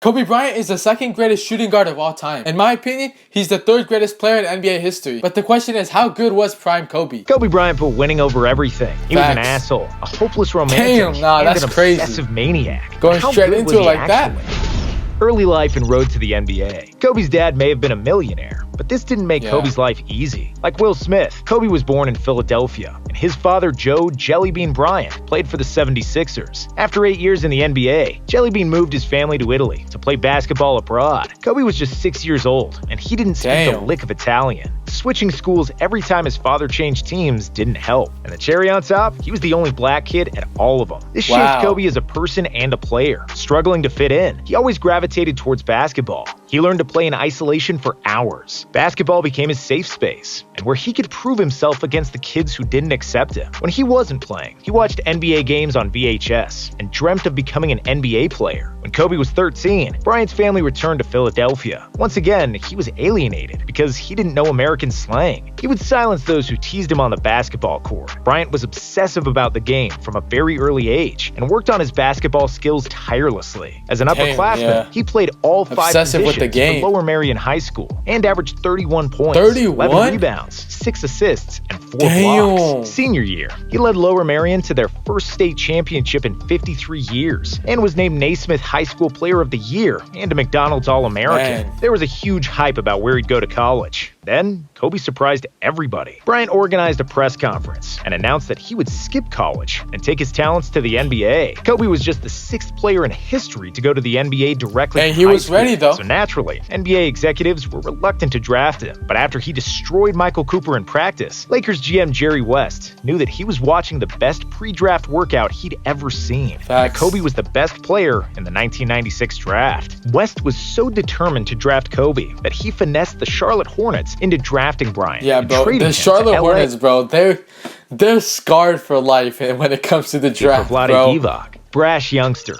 Kobe Bryant is the second greatest shooting guard of all time. In my opinion, he's the third greatest player in NBA history. But the question is, how good was prime Kobe? Kobe Bryant put winning over everything. He was an asshole, a hopeless romantic, and an obsessive maniac. Going straight into it like that. Early life and road to the NBA. Kobe's dad may have been a millionaire, but this didn't make Kobe's life easy. Like Will Smith, Kobe was born in Philadelphia, and his father, Joe Jellybean Bryant, played for the 76ers. After 8 years in the NBA, Jellybean moved his family to Italy to play basketball abroad. Kobe was just 6 years old, and he didn't speak a lick of Italian. Switching schools every time his father changed teams didn't help. And the cherry on top, he was the only black kid at all of them. This shaped Kobe as a person and a player. Struggling to fit in, he always gravitated towards basketball. He learned to play in isolation for hours. Basketball became his safe space, and where he could prove himself against the kids who didn't accept him. When he wasn't playing, he watched NBA games on VHS and dreamt of becoming an NBA player. When Kobe was 13, Bryant's family returned to Philadelphia. Once again, he was alienated because he didn't know American slang. He would silence those who teased him on the basketball court. Bryant was obsessive about the game from a very early age and worked on his basketball skills tirelessly. As an upperclassman, he played all 5 positions for Lower Merion High School and averaged 31 points, 11 rebounds, 6 assists, and 4 blocks. Senior year, he led Lower Merion to their first state championship in 53 years and was named Naismith High School Player of the Year and a McDonald's All-American. There was a huge hype about where he'd go to college. Then, Kobe surprised everybody. Bryant organized a press conference and announced that he would skip college and take his talents to the NBA. Kobe was just the 6th player in history to go to the NBA directly from high school. He was ready though. So naturally, NBA executives were reluctant to draft him. But after he destroyed Michael Cooper in practice, Lakers GM Jerry West knew that he was watching the best pre-draft workout he'd ever seen. And Kobe was the best player in the 1996 draft. West was so determined to draft Kobe that he finessed the Charlotte Hornets into drafting Bryant. Yeah, bro. The Charlotte Hornets, bro, they're scarred for life when it comes to the draft, bro. Divac, brash youngster.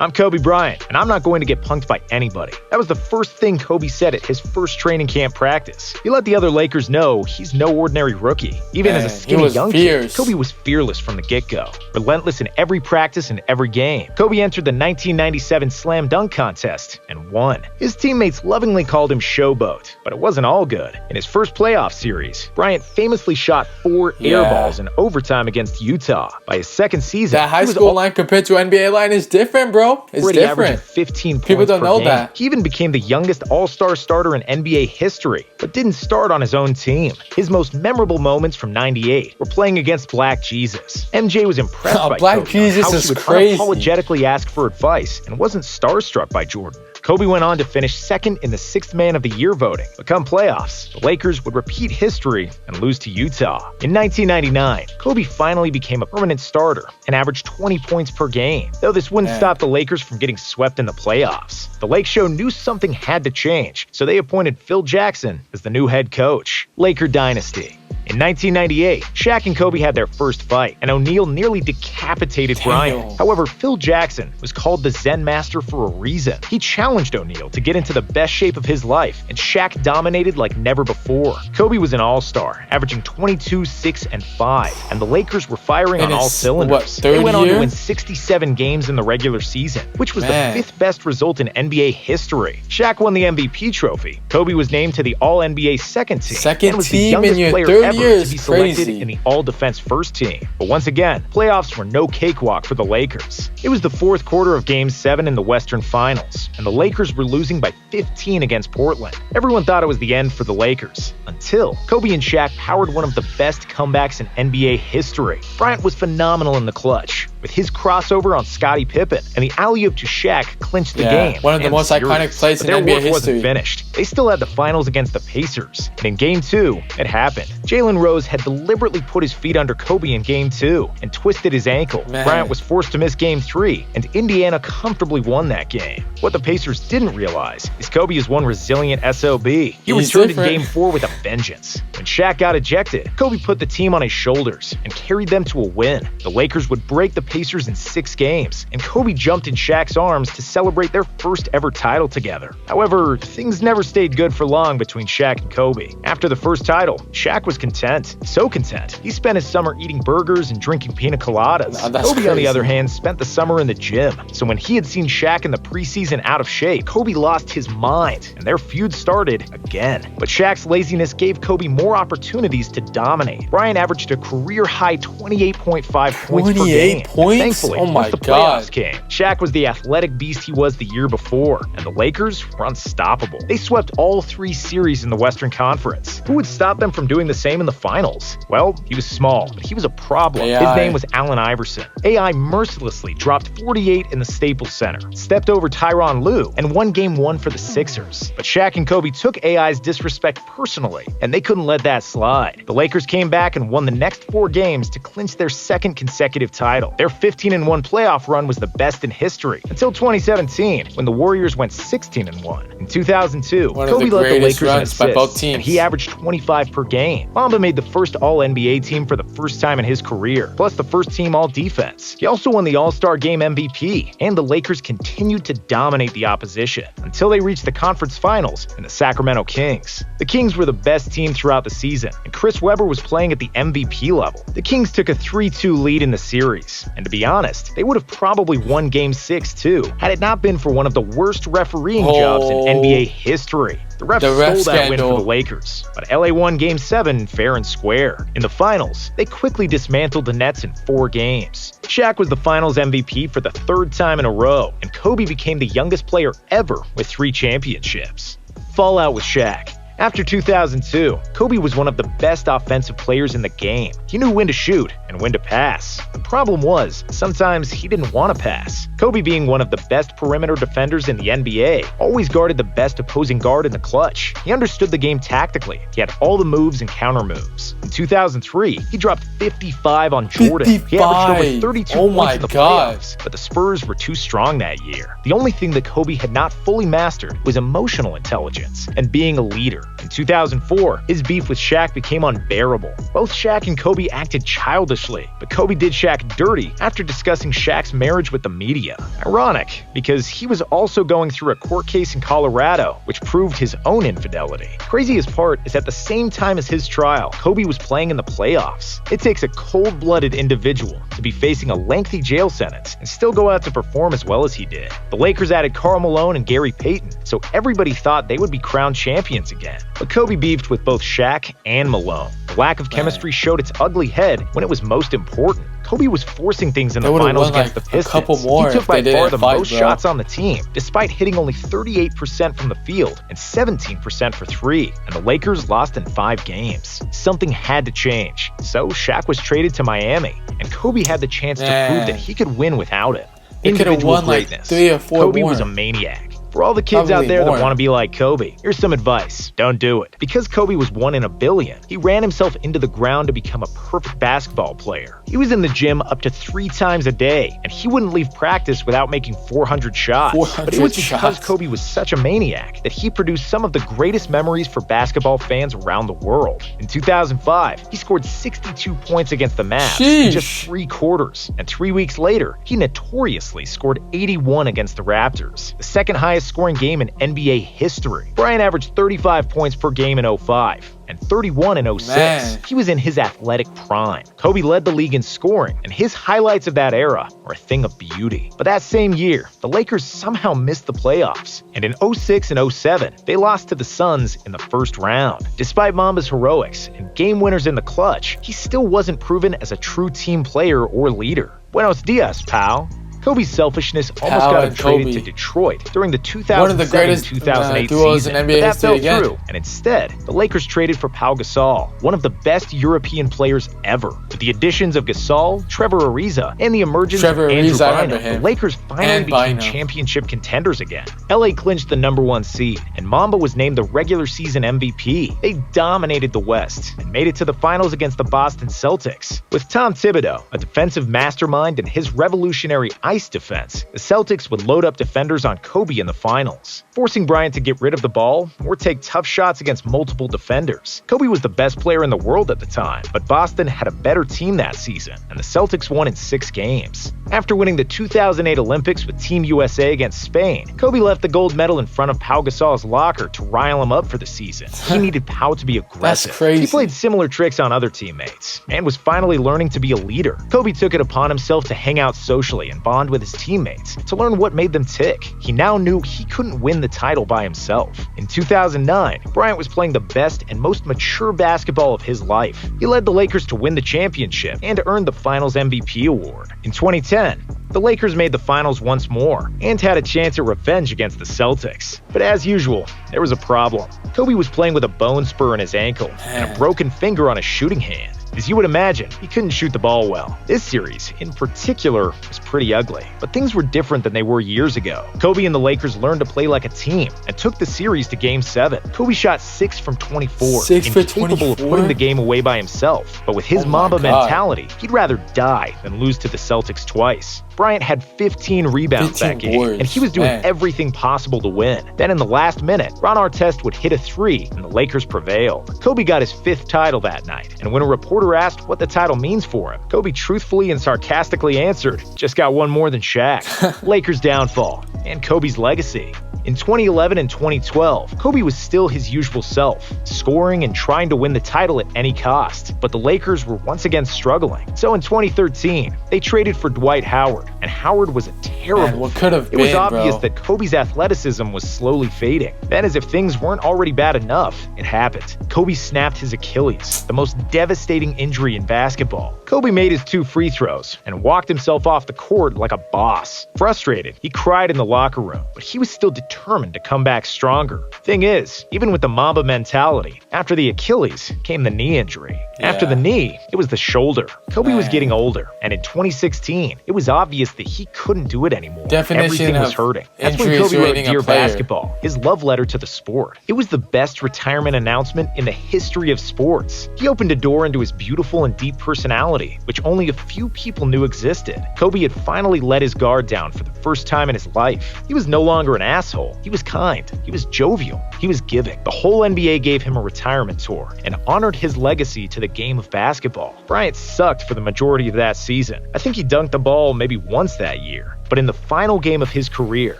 I'm Kobe Bryant, and I'm not going to get punked by anybody. That was the first thing Kobe said at his first training camp practice. He let the other Lakers know he's no ordinary rookie. Even as a skinny young kid, Kobe was fearless from the get-go, relentless in every practice and every game. Kobe entered the 1997 Slam Dunk Contest and won. His teammates lovingly called him Showboat, but it wasn't all good. In his first playoff series, Bryant famously shot 4 air balls in overtime against Utah. By his second season, that high school line compared to NBA line is different, bro. It's different. 15 points People don't know that. He even became the youngest all-star starter in NBA history, but didn't start on his own team. His most memorable moments from '98 were playing against Black Jesus. MJ was impressed by Black Kobe Jesus on how is he would crazy. unapologetically ask for advice and wasn't starstruck by Jordan. Kobe went on to finish second in the 6th Man of the Year voting. But come playoffs, the Lakers would repeat history and lose to Utah. In 1999, Kobe finally became a permanent starter and averaged 20 points per game. Though this wouldn't stop the Lakers from getting swept in the playoffs. The Lake Show knew something had to change, so they appointed Phil Jackson as the new head coach. Laker Dynasty. In 1998, Shaq and Kobe had their first fight, and O'Neal nearly decapitated Bryant. However, Phil Jackson was called the Zen Master for a reason. He challenged O'Neal to get into the best shape of his life, and Shaq dominated like never before. Kobe was an all-star, averaging 22, 6, and 5, and the Lakers were firing on all cylinders. They went on to win 67 games in the regular season, which was the 5th best result in NBA history. Shaq won the MVP trophy. Kobe was named to the All-NBA second team, and was the youngest player ever to be selected in the All-Defense first team. But once again, playoffs were no cakewalk for the Lakers. It was the 4th quarter of Game 7 in the Western Finals, and the Lakers were losing by 15 against Portland. Everyone thought it was the end for the Lakers, until Kobe and Shaq powered one of the best comebacks in NBA history. Bryant was phenomenal in the clutch, with his crossover on Scottie Pippen, and the alley-oop to Shaq clinched the game. One of the most iconic plays in NBA history. Their work wasn't finished. They still had the finals against the Pacers, and in Game 2, it happened. Jalen Rose had deliberately put his feet under Kobe in Game 2 and twisted his ankle. Bryant was forced to miss Game 3, and Indiana comfortably won that game. What the Pacers didn't realize is Kobe is one resilient SOB. He returned in Game 4 with a vengeance. When Shaq got ejected, Kobe put the team on his shoulders and carried them to a win. The Lakers would break the Pacers in 6 games, and Kobe jumped in Shaq's arms to celebrate their first ever title together. However, things never stayed good for long between Shaq and Kobe. After the first title, Shaq was content. So content, he spent his summer eating burgers and drinking pina coladas. Kobe, on the other hand, spent the summer in the gym. So when he had seen Shaq in the preseason out of shape, Kobe lost his mind, and their feud started again. But Shaq's laziness gave Kobe more opportunities to dominate. Bryant averaged a career-high 28.5 points per game. Points? Thankfully, oh my the God. playoffs came. Shaq was the athletic beast he was the year before, and the Lakers were unstoppable. They swept all 3 series in the Western Conference. Who would stop them from doing the same in the finals? Well, he was small, but he was a problem. AI. His name was Allen Iverson. AI mercilessly dropped 48 in the Staples Center, stepped over Tyronn Lue, and won Game 1 for the Sixers. But Shaq and Kobe took AI's disrespect personally, and they couldn't let that slide. The Lakers came back and won the next 4 games to clinch their second consecutive title. Their 15-1 playoff run was the best in history, until 2017, when the Warriors went 16-1. In 2002, Kobe led the Lakers in assists, and he averaged 25 per game. Mamba made the first All-NBA team for the first time in his career, plus the first team All-Defense. He also won the All-Star Game MVP, and the Lakers continued to dominate the opposition until they reached the conference finals and the Sacramento Kings. The Kings were the best team throughout the season, and Chris Webber was playing at the MVP level. The Kings took a 3-2 lead in the series, and to be honest, they would have probably won Game 6 too, had it not been for one of the worst refereeing jobs in NBA history. The refs stole that win for the Lakers, but LA won Game 7 fair and square. In the finals, they quickly dismantled the Nets in 4 games. Shaq was the finals MVP for the 3rd time in a row, and Kobe became the youngest player ever with 3 championships. Fallout with Shaq. After 2002, Kobe was one of the best offensive players in the game. He knew when to shoot and when to pass. The problem was, sometimes he didn't want to pass. Kobe, being one of the best perimeter defenders in the NBA, always guarded the best opposing guard in the clutch. He understood the game tactically. He had all the moves and counter moves. In 2003, he dropped 55 on Jordan. 55. He averaged over 32 points in the God. playoffs, but the Spurs were too strong that year. The only thing that Kobe had not fully mastered was emotional intelligence and being a leader. In 2004, his beef with Shaq became unbearable. Both Shaq and Kobe acted childishly, but Kobe did Shaq dirty after discussing Shaq's marriage with the media. Ironic, because he was also going through a court case in Colorado, which proved his own infidelity. Craziest part is at the same time as his trial, Kobe was playing in the playoffs. It takes a cold-blooded individual to be facing a lengthy jail sentence and still go out to perform as well as he did. The Lakers added Karl Malone and Gary Payton, so everybody thought they would be crowned champions again. But Kobe beefed with both Shaq and Malone. The lack of chemistry showed its ugly head when it was most important. Kobe was forcing things in the finals against the Pistons. He took by far the most shots on the team, despite hitting only 38% from the field and 17% for 3, and the Lakers lost in 5 games. Something had to change, so Shaq was traded to Miami, and Kobe had the chance to prove that he could win without it. Individual greatness. 3 or 4 Kobe more. was a maniac. For all the kids out there that want to be like Kobe, here's some advice. Don't do it. Because Kobe was 1 in a billion, he ran himself into the ground to become a perfect basketball player. He was in the gym up to 3 times a day, and he wouldn't leave practice without making 400 shots. But it was because Kobe was such a maniac that he produced some of the greatest memories for basketball fans around the world. In 2005, he scored 62 points against the Mavs in just 3 quarters, and 3 weeks later, he notoriously scored 81 against the Raptors, the second highest scoring game in NBA history. Bryant averaged 35 points per game in 05 and 31 in 06. He was in his athletic prime. Kobe led the league in scoring, and his highlights of that era are a thing of beauty. But that same year, the Lakers somehow missed the playoffs, and in 06 and 07, they lost to the Suns in the first round. Despite Mamba's heroics and game winners in the clutch, he still wasn't proven as a true team player or leader. Buenos dias, pal. Kobe's selfishness almost got him traded to Detroit during the 2007-2008 season, but that fell through, and instead, the Lakers traded for Pau Gasol, one of the best European players ever. With the additions of Gasol, Trevor Ariza, and the emergence of Andrew Bynum, the Lakers finally became championship contenders again. LA clinched the #1 seed, and Mamba was named the regular season MVP. They dominated the West and made it to the finals against the Boston Celtics. With Tom Thibodeau, a defensive mastermind, and his revolutionary ice defense, the Celtics would load up defenders on Kobe in the finals, forcing Bryant to get rid of the ball or take tough shots against multiple defenders. Kobe was the best player in the world at the time, but Boston had a better team that season, and the Celtics won in 6 games. After winning the 2008 Olympics with Team USA against Spain, Kobe left the gold medal in front of Pau Gasol's locker to rile him up for the season. He needed Pau to be aggressive. That's crazy. He played similar tricks on other teammates and was finally learning to be a leader. Kobe took it upon himself to hang out socially and bond with his teammates to learn what made them tick. He now knew he couldn't win the title by himself. In 2009, Bryant was playing the best and most mature basketball of his life. He led the Lakers to win the championship and earned the Finals MVP award. In 2010, the Lakers made the finals once more and had a chance at revenge against the Celtics. But as usual, there was a problem. Kobe was playing with a bone spur in his ankle and a broken finger on his shooting hand. As you would imagine, he couldn't shoot the ball well. This series, in particular, was pretty ugly, but things were different than they were years ago. Kobe and the Lakers learned to play like a team and took the series to Game 7. Kobe shot 6 from 24, incapable of putting the game away by himself. But with his Mamba mentality, he'd rather die than lose to the Celtics twice. Bryant had 15 rebounds that game, and he was doing everything possible to win. Then in the last minute, Ron Artest would hit a 3, and the Lakers prevailed. Kobe got his 5th title that night, and when a reporter asked what the title means for him, Kobe truthfully and sarcastically answered, "Just got one more than Shaq." Lakers' downfall, and Kobe's legacy. In 2011 and 2012, Kobe was still his usual self, scoring and trying to win the title at any cost. But the Lakers were once again struggling. So in 2013, they traded for Dwight Howard, and Howard was a terrible fit. It was obvious that Kobe's athleticism was slowly fading. Then, as if things weren't already bad enough, it happened. Kobe snapped his Achilles, the most devastating injury in basketball. Kobe made his 2 free throws and walked himself off the court like a boss. Frustrated, he cried in the locker room, but he was still determined to come back stronger. Thing is, even with the Mamba mentality, after the Achilles came the knee injury. After the knee, it was the shoulder. Kobe was getting older, and in 2016, it was obvious that he couldn't do it anymore. Everything was hurting. That's when Kobe wrote Dear Basketball, his love letter to the sport. It was the best retirement announcement in the history of sports. He opened a door into his beautiful and deep personality, which only a few people knew existed. Kobe had finally let his guard down for the first time in his life. He was no longer an asshole. He was kind. He was jovial. He was giving. The whole NBA gave him a retirement tour and honored his legacy to the game of basketball. Bryant sucked for the majority of that season. I think he dunked the ball maybe once that year. But in the final game of his career,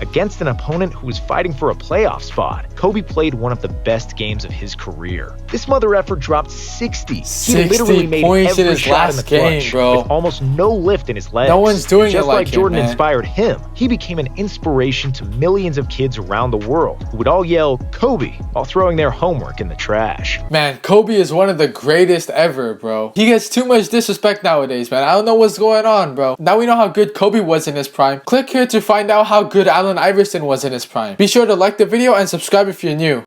against an opponent who was fighting for a playoff spot, Kobe played one of the best games of his career. This mother effer dropped 60. He literally made every shot in the clutch, with almost no lift in his legs. No one's doing it just like Jordan him, inspired him. He became an inspiration to millions of kids around the world who would all yell Kobe while throwing their homework in the trash. Man, Kobe is one of the greatest ever, bro. He gets too much disrespect nowadays, man. I don't know what's going on, bro. Now we know how good Kobe was in his prime. Click here to find out how good Allen Iverson was in his prime. Be sure to like the video and subscribe if you're new.